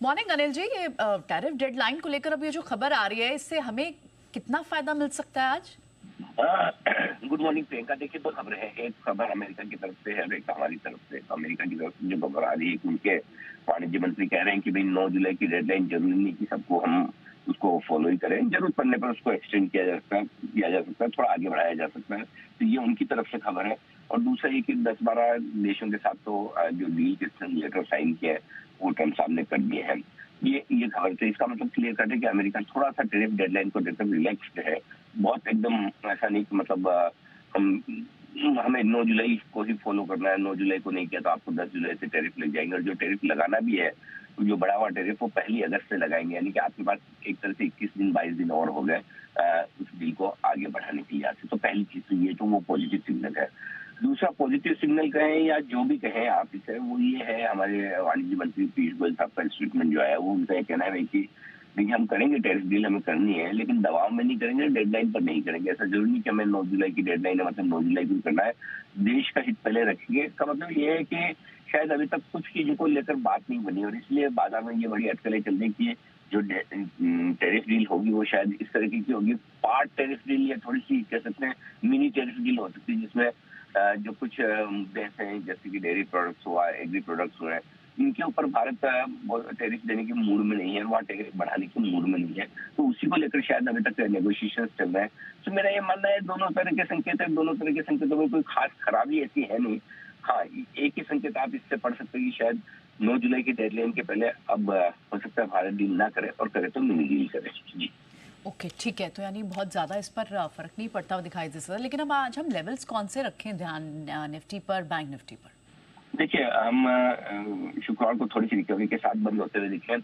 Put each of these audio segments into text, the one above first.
Morning Anil ji, ये tariff deadline को लेकर अब ये जो खबर आ रही है, इससे हमें कितना फायदा मिल सकता है आज? Good morning Priyanka. देखिए, दो खबरें हैं। एक खबर अमेरिका की तरफ से है और एक हमारी तरफ से। तो अमेरिका की तरफ से जो खबर आ रही है कि उनके वाणिज्य मंत्री कह रहे हैं कि भाई 9 जुलाई की डेडलाइन जरूरी नहीं कि सबको हम उसको फॉलो ही करें, जरूरत पड़ने पर उसको एक्सटेंड किया जा सकता है, थोड़ा आगे बढ़ाया जा सकता है। तो ये उनकी तरफ से खबर है। और दूसरा ये कि 10-12 देशों के साथ तो जो डील के लेटर साइन किया है वो ट्रम्प साहब ने कर दिए हैं। ये खबर थी। इसका मतलब क्लियर कट है कि अमेरिका थोड़ा सा टैरिफ डेडलाइन को लेकर रिलैक्स्ड है। बहुत एकदम ऐसा नहीं कि मतलब हम हमें 9 जुलाई को ही फॉलो करना है, 9 जुलाई को नहीं किया तो आपको 10 जुलाई से टैरिफ लग जाएंगे। और जो टैरिफ लगाना भी है, जो बढ़ा हुआ टैरिफ, वो 1 अगस्त से लगाएंगे। यानी कि आपके पास एक तरह से 21 दिन 22 दिन और हो गए उस डील को आगे बढ़ाने के लिए। तो पहली चीज तो ये, तो वो पॉजिटिव सिग्नल है। दूसरा पॉजिटिव सिग्नल कहें या जो भी कहें आप इसे, वो ये है, हमारे वाणिज्य मंत्री पीयूष गोयल साहब का स्टेटमेंट जो है, वो उनका ये कहना है कि देखिए, हम करेंगे टैरिफ डील, हमें करनी है, लेकिन दबाव में नहीं करेंगे, डेडलाइन पर नहीं करेंगे। ऐसा जरूरी नहीं कि हमें 9 जुलाई की डेडलाइन है, मतलब 9 जुलाई को करना है। देश का हित पहले रखेंगे। इसका मतलब ये है कि शायद अभी तक कुछ चीजों को लेकर बात नहीं बनी और इसलिए बाजार में ये बड़ी अटकलें चल रही कि जो टैरिफ डील होगी वो शायद इस तरीके की होगी, पार्ट टैरिफ डील या थोड़ी सी कह सकते हैं मिनी टैरिफ डील हो सकती है, जिसमें जो कुछ देश हैं जैसे कि डेयरी प्रोडक्ट्स हुआ, एग्री प्रोडक्ट्स हुए, इनके ऊपर भारत टैरिफ देने के मूड में नहीं है, वहाँ टैरिफ बढ़ाने के मूड में नहीं है। तो उसी को लेकर शायद अभी तक नेगोशिएशन चल रहे हैं। तो मेरा ये मानना है, दोनों तरह के संकेत है, दोनों तरह के संकेतों में कोई खास खराबी ऐसी है नहीं। हाँ, एक ही संकेत आप इससे पढ़ सकते हैं कि शायद 9 जुलाई की डेडलाइन के पहले अब हो सकता है भारत डील ना करे और करे तो मिनी डील करे। जी। ओके, ठीक है। तो यानी बहुत ज़्यादा इस पर फर्क नहीं पड़ता हुआ दिखाई दे सकता। लेकिन अब आज हम लेवल्स कौन से रखें ध्यान, निफ्टी पर, बैंक निफ्टी पर? देखिए, हम शुक्रवार को थोड़ी सी रिकवरी के साथ बंद होते हुए दिखे।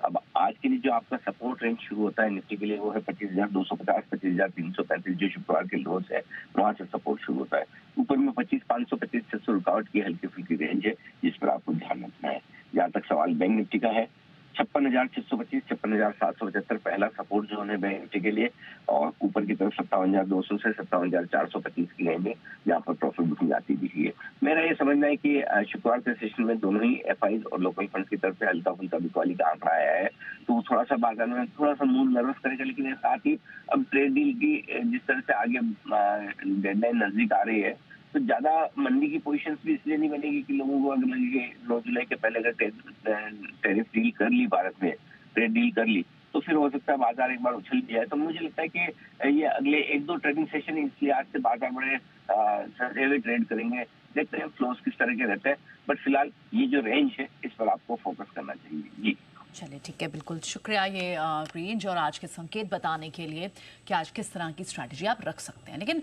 अब आज के लिए जो आपका सपोर्ट रेंज शुरू होता है निफ्टी के लिए, वो है 25,250, 25,335, जो शुक्रवार के लोज है, वहां से सपोर्ट शुरू होता है। ऊपर में 25,500, 25,600 रुकावट की हल्की फुल्की रेंज है, जिस पर आपको ध्यान रखना है। जहां तक सवाल बैंक निफ्टी का है, 56,625, 56,775 पहला सपोर्ट जोन है बैंक निफ्टी के लिए। और ऊपर की तरफ 57,200 से 57,425 की रेंज है, जहाँ पर प्रॉफिट बुकिंग आती दिख रही है। मेरा ये समझना है कि शुक्रवार के सेशन में दोनों ही एफआईज और लोकल फंड की तरफ से हल्का फुल्का बिकवाली का आंकड़ा आया है, तो थोड़ा सा बाजार में थोड़ा सा मूड नर्वस करेगा। लेकिन साथ ही अब ट्रेड डील की जिस तरह से आगे डेडलाइन नजदीक आ रही है, तो ज्यादा मंदी की पोजीशंस भी इसलिए नहीं बनेगी कि लोगों को अगर लगे 9 जुलाई के पहले अगर टैरिफ डील कर ली भारत में, ट्रेड डील कर ली, तो फिर हो सकता है बाजार एक बार उछल जाए। तो मुझे लगता है कि ये अगले 1-2 ट्रेडिंग सेशन, इसलिए आज से बाजार बड़े सजे हुए ट्रेड करेंगे। देखते हैं फ्लोज किस तरह के रहते हैं, बट फिलहाल ये जो रेंज है इस पर आपको फोकस करना चाहिए। जी। चलिए, ठीक है, बिल्कुल शुक्रिया ये रेंज और आज के संकेत बताने के लिए कि आज किस तरह की स्ट्रैटेजी आप रख सकते हैं। लेकिन